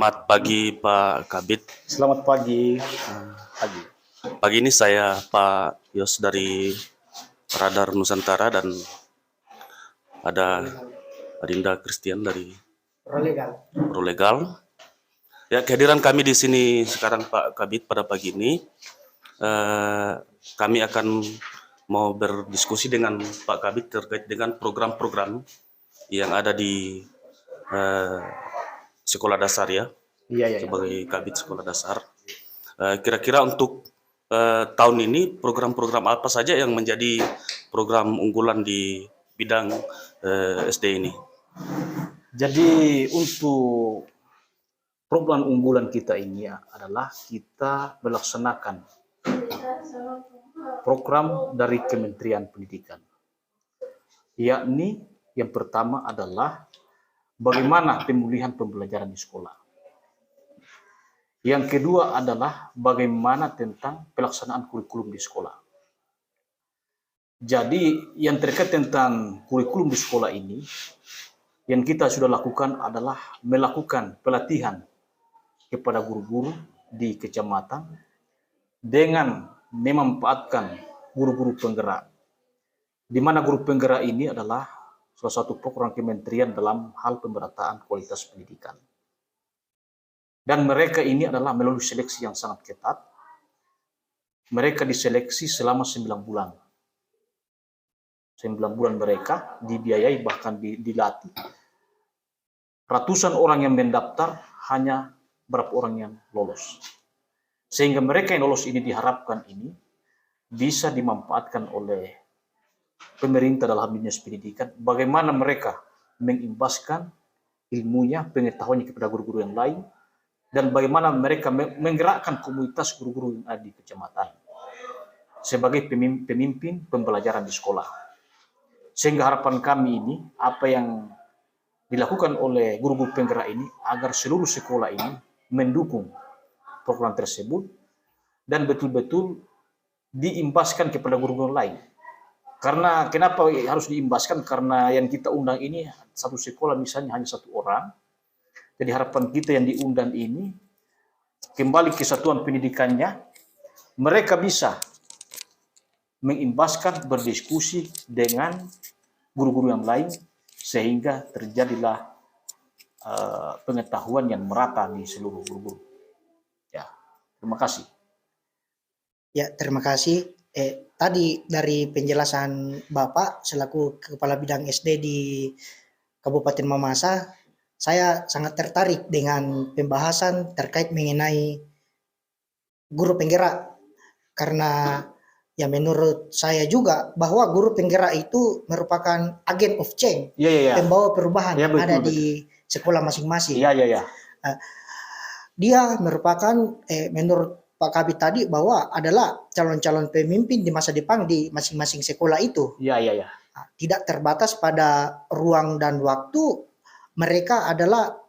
Selamat pagi Pak Kabit. Selamat pagi. Pagi ini saya Pak Yos dari Radar Nusantara dan ada Adinda Christian dari Prolegal. Ya, kehadiran kami di sini sekarang Pak Kabit pada pagi ini, kami akan mau berdiskusi dengan Pak Kabit terkait dengan program-program yang ada di sekolah dasar ya. Iya. Sebagai Kabit sekolah dasar. Kira-kira untuk tahun ini program-program apa saja yang menjadi program unggulan di bidang SD ini? Jadi untuk program unggulan kita ini adalah kita melaksanakan program dari Kementerian Pendidikan. Yakni yang pertama adalah bagaimana pemulihan pembelajaran di sekolah. Yang kedua adalah bagaimana tentang pelaksanaan kurikulum di sekolah. Jadi yang terkait tentang kurikulum di sekolah ini, yang kita sudah lakukan adalah melakukan pelatihan kepada guru-guru di kecamatan dengan memanfaatkan guru-guru penggerak. Di mana guru penggerak ini adalah salah satu program kementerian dalam hal pemerataan kualitas pendidikan. Dan mereka ini adalah melalui seleksi yang sangat ketat. Mereka diseleksi selama 9 bulan. 9 bulan mereka dibiayai, bahkan dilatih. Ratusan orang yang mendaftar, hanya berapa orang yang lolos. Sehingga mereka yang lolos ini diharapkan ini bisa dimanfaatkan oleh pemerintah dalam dinas pendidikan. Bagaimana mereka mengimbaskan ilmunya, pengetahuannya kepada guru-guru yang lain, dan bagaimana mereka menggerakkan komunitas guru-guru yang ada di kecamatan sebagai pemimpin pembelajaran di sekolah. Sehingga harapan kami ini, apa yang dilakukan oleh guru-guru penggerak ini, agar seluruh sekolah ini mendukung program tersebut dan betul-betul diimbaskan kepada guru-guru lain. Karena kenapa harus diimbaskan? Karena yang kita undang ini satu sekolah misalnya hanya 1 orang. Jadi harapan kita yang diundang ini kembali ke satuan pendidikannya, mereka bisa mengimbaskan, berdiskusi dengan guru-guru yang lain sehingga terjadilah pengetahuan yang merata di seluruh guru-guru. Ya, terima kasih. Ya, terima kasih. Tadi dari penjelasan Bapak selaku Kepala Bidang SD di Kabupaten Mamasa, saya sangat tertarik dengan pembahasan terkait mengenai guru penggerak. Karena ya menurut saya juga bahwa guru penggerak itu merupakan agent of change, pembawa perubahan yang ada di sekolah masing-masing. Dia merupakan menurut Pak Kabit tadi bahwa adalah calon-calon pemimpin di masa depan di masing-masing sekolah itu. Tidak terbatas pada ruang dan waktu, mereka adalah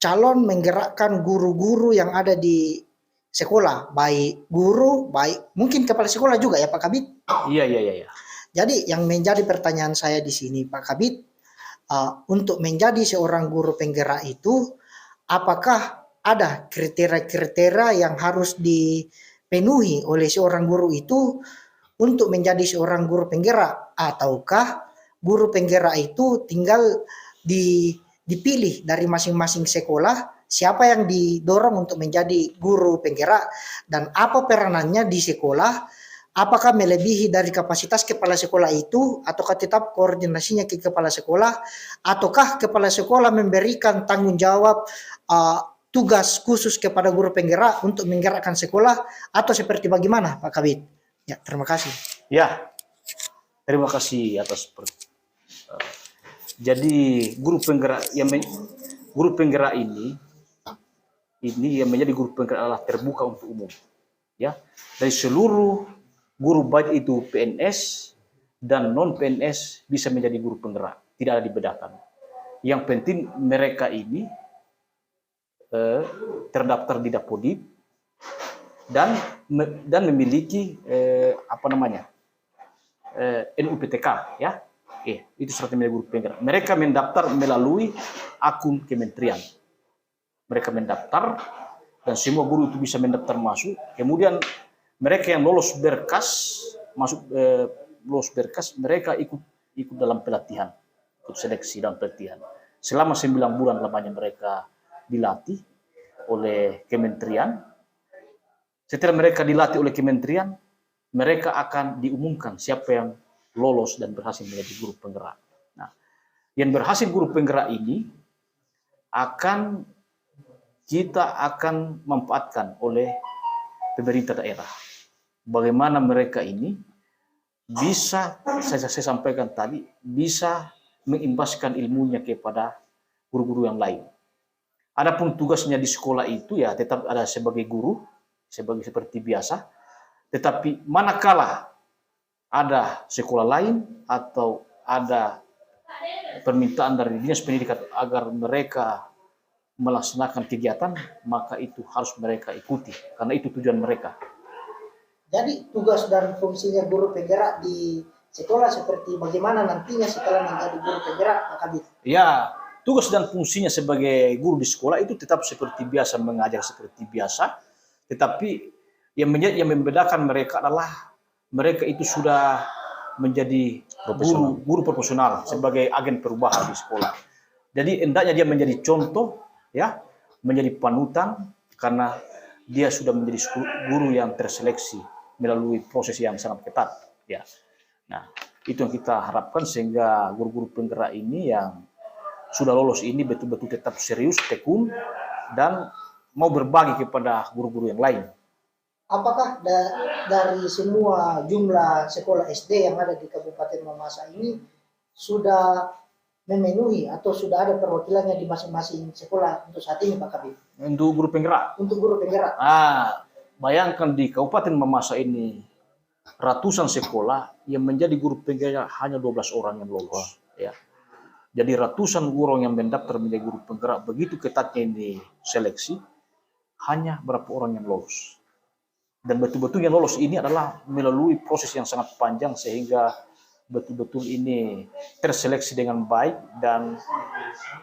calon menggerakkan guru-guru yang ada di sekolah, baik guru, baik mungkin kepala sekolah juga ya Pak Kabit. Iya. Jadi yang menjadi pertanyaan saya di sini Pak Kabit, untuk menjadi seorang guru penggerak itu, apakah ada kriteria-kriteria yang harus dipenuhi oleh seorang guru itu untuk menjadi seorang guru penggerak, ataukah guru penggerak itu tinggal dipilih dari masing-masing sekolah siapa yang didorong untuk menjadi guru penggerak dan apa peranannya di sekolah? Apakah melebihi dari kapasitas kepala sekolah itu, ataukah tetap koordinasinya ke kepala sekolah, ataukah kepala sekolah memberikan tanggung jawab tugas khusus kepada guru penggerak untuk menggerakkan sekolah, atau seperti bagaimana Pak Kabit? Ya, terima kasih. Ya, terima kasih atas jadi guru penggerak ini yang menjadi guru penggerak adalah terbuka untuk umum. Ya, dari seluruh guru baik itu PNS dan non PNS bisa menjadi guru penggerak, tidak ada dibedakan. Yang penting mereka ini terdaftar di Dapodip dan memiliki NUPTK ya. Itu syarat menjadi guru penggerak. Mereka mendaftar melalui akun kementerian. Mereka mendaftar dan semua guru itu bisa mendaftar masuk. Kemudian mereka yang lolos berkas lolos berkas, mereka ikut dalam pelatihan, ikut seleksi dan pelatihan. Selama 9 bulan lamanya mereka dilatih oleh kementerian. Setelah mereka dilatih oleh kementerian, mereka akan diumumkan siapa yang lolos dan berhasil menjadi guru penggerak. Nah, yang berhasil guru penggerak ini kita akan manfaatkan oleh pemerintah daerah. Bagaimana mereka ini bisa, saya sampaikan tadi, bisa mengimbaskan ilmunya kepada guru-guru yang lain. Adapun tugasnya di sekolah itu ya tetap ada sebagai guru, seperti biasa. Tetapi manakala ada sekolah lain atau ada permintaan dari dinas pendidikan agar mereka melaksanakan kegiatan, maka itu harus mereka ikuti karena itu tujuan mereka. Jadi tugas dan fungsinya guru penggerak di sekolah seperti bagaimana nantinya setelah menjadi guru penggerak, Pak Kabit? Ya, tugas dan fungsinya sebagai guru di sekolah itu tetap seperti biasa, mengajar seperti biasa, tetapi yang membedakan mereka adalah mereka itu sudah menjadi guru profesional sebagai agen perubahan di sekolah. Jadi hendaknya dia menjadi contoh, ya, menjadi panutan karena dia sudah menjadi guru yang terseleksi melalui proses yang sangat ketat, ya. Nah, itu yang kita harapkan sehingga guru-guru penggerak ini yang sudah lolos ini betul-betul tetap serius, tekun, dan mau berbagi kepada guru-guru yang lain. Apakah dari semua jumlah sekolah SD yang ada di Kabupaten Mamasa ini sudah memenuhi atau sudah ada perwakilannya di masing-masing sekolah untuk saat ini, Pak Kabit? Untuk guru penggerak? Untuk guru penggerak. Bayangkan di Kabupaten Mamasa ini ratusan sekolah yang menjadi guru penggerak hanya 12 orang yang lolos. Ya. Jadi ratusan guru yang mendaftar menjadi guru penggerak, begitu ketatnya ini seleksi, hanya berapa orang yang lolos. Dan betul-betul yang lolos ini adalah melalui proses yang sangat panjang sehingga betul-betul ini terseleksi dengan baik dan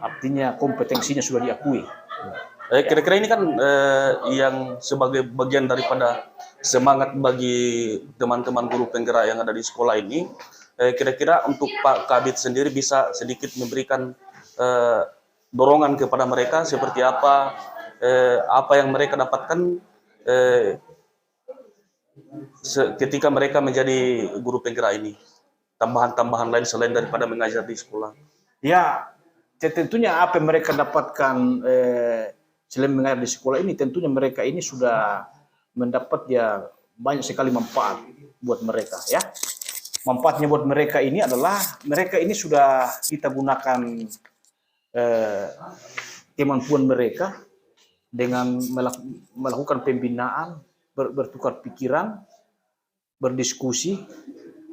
artinya kompetensinya sudah diakui. Kira-kira ini kan yang sebagai bagian daripada semangat bagi teman-teman guru penggerak yang ada di sekolah ini, kira-kira untuk Pak Kabit sendiri bisa sedikit memberikan dorongan kepada mereka seperti apa yang mereka dapatkan ketika mereka menjadi guru penggerak ini, tambahan-tambahan lain selain daripada mengajar di sekolah. Ya, tentunya apa yang mereka dapatkan selain mengajar di sekolah ini, tentunya mereka ini sudah mendapat ya banyak sekali manfaat buat mereka, ya. Manfaatnya buat mereka ini adalah mereka ini sudah kita gunakan kemampuan mereka dengan melakukan pembinaan, bertukar pikiran, berdiskusi,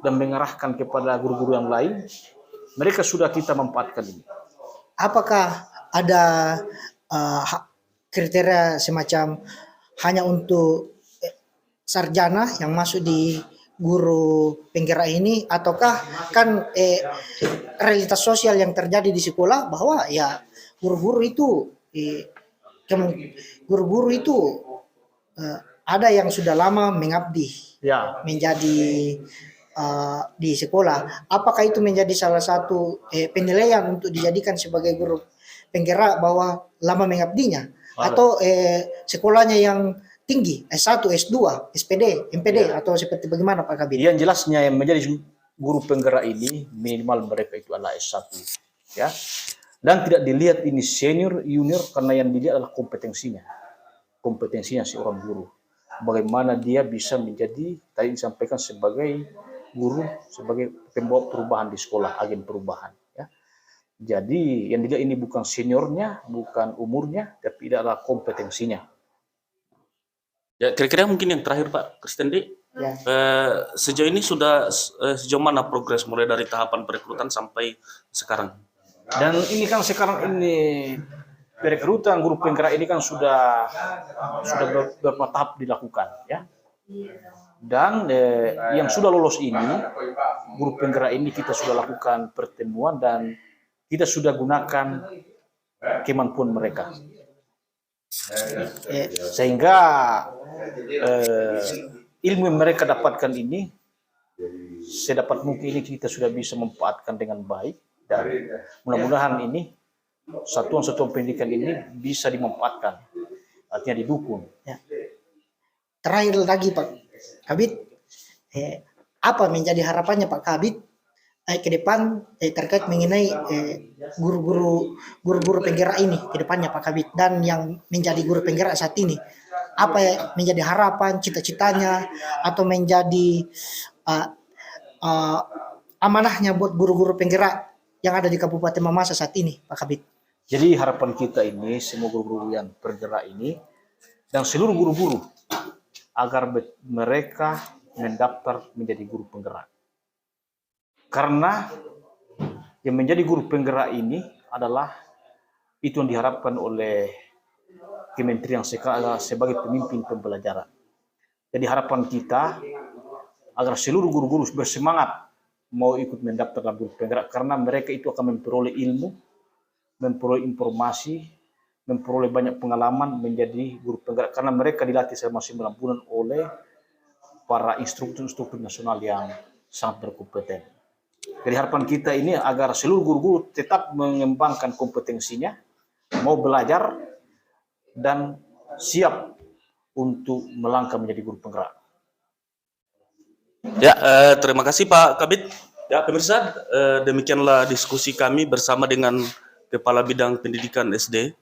dan mengarahkan kepada guru-guru yang lain. Mereka sudah kita manfaatkan ini. Apakah ada kriteria semacam hanya untuk sarjana yang masuk di guru penggerak ini, ataukah kan realitas sosial yang terjadi di sekolah bahwa ya guru-guru itu ada yang sudah lama mengabdi, ya, menjadi di sekolah. Apakah itu menjadi salah satu penilaian untuk dijadikan sebagai guru penggerak bahwa lama mengabdinya? Atau sekolahnya yang tinggi, S1, S2, SPD, MPD, ya, atau seperti bagaimana Pak Kabit? Yang jelasnya yang menjadi guru penggerak ini minimal mereka itu adalah S1, ya. Dan tidak dilihat ini senior, junior, karena yang dilihat adalah kompetensinya seorang guru. Bagaimana dia bisa menjadi, tadi disampaikan, sebagai guru, sebagai pembawa perubahan di sekolah, agen perubahan, ya. Jadi yang dilihat ini bukan seniornya, bukan umurnya, tapi adalah kompetensinya. Ya, kira-kira mungkin yang terakhir Pak Kristendi, ya. Sejauh ini sejauh mana progres mulai dari tahapan perekrutan sampai sekarang? Dan ini kan sekarang ini perekrutan guru penggerak ini kan sudah beberapa tahap dilakukan, ya. Dan yang sudah lolos ini, guru penggerak ini kita sudah lakukan pertemuan dan kita sudah gunakan kemampuan mereka. Sehingga ilmu yang mereka dapatkan ini, sedapat mungkin ini kita sudah bisa memanfaatkan dengan baik. Dan mudah-mudahan ini, satuan-satuan pendidikan ini bisa dimanfaatkan, artinya didukung. Ya. Terakhir lagi Pak Kabid, apa menjadi harapannya Pak Kabid ke depan terkait mengenai guru-guru penggerak ini ke depannya Pak Kabid, dan yang menjadi guru penggerak saat ini, apa menjadi harapan, cita-citanya, atau menjadi amanahnya buat guru-guru penggerak yang ada di Kabupaten Mamasa saat ini Pak Kabid? Jadi harapan kita ini, semua guru-guru yang bergerak ini dan seluruh guru-guru, agar mereka mendaftar menjadi guru penggerak. Karena yang menjadi guru penggerak ini adalah itu yang diharapkan oleh Kementerian sebagai pemimpin pembelajaran. Jadi harapan kita agar seluruh guru-guru bersemangat mau ikut mendaftar dalam guru penggerak, karena mereka itu akan memperoleh ilmu, memperoleh informasi, memperoleh banyak pengalaman menjadi guru penggerak, karena mereka dilatih selama 9 bulan oleh para instruktur nasional yang sangat berkompeten. Jadi harapan kita ini agar seluruh guru-guru tetap mengembangkan kompetensinya, mau belajar dan siap untuk melangkah menjadi guru penggerak. Ya, terima kasih Pak Kabid. Ya, pemirsa, demikianlah diskusi kami bersama dengan Kepala Bidang Pendidikan SD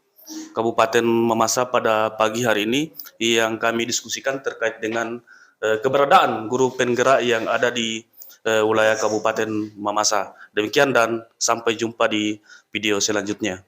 Kabupaten Mamasa pada pagi hari ini, yang kami diskusikan terkait dengan keberadaan guru penggerak yang ada di wilayah Kabupaten Mamasa. Demikian dan sampai jumpa di video selanjutnya.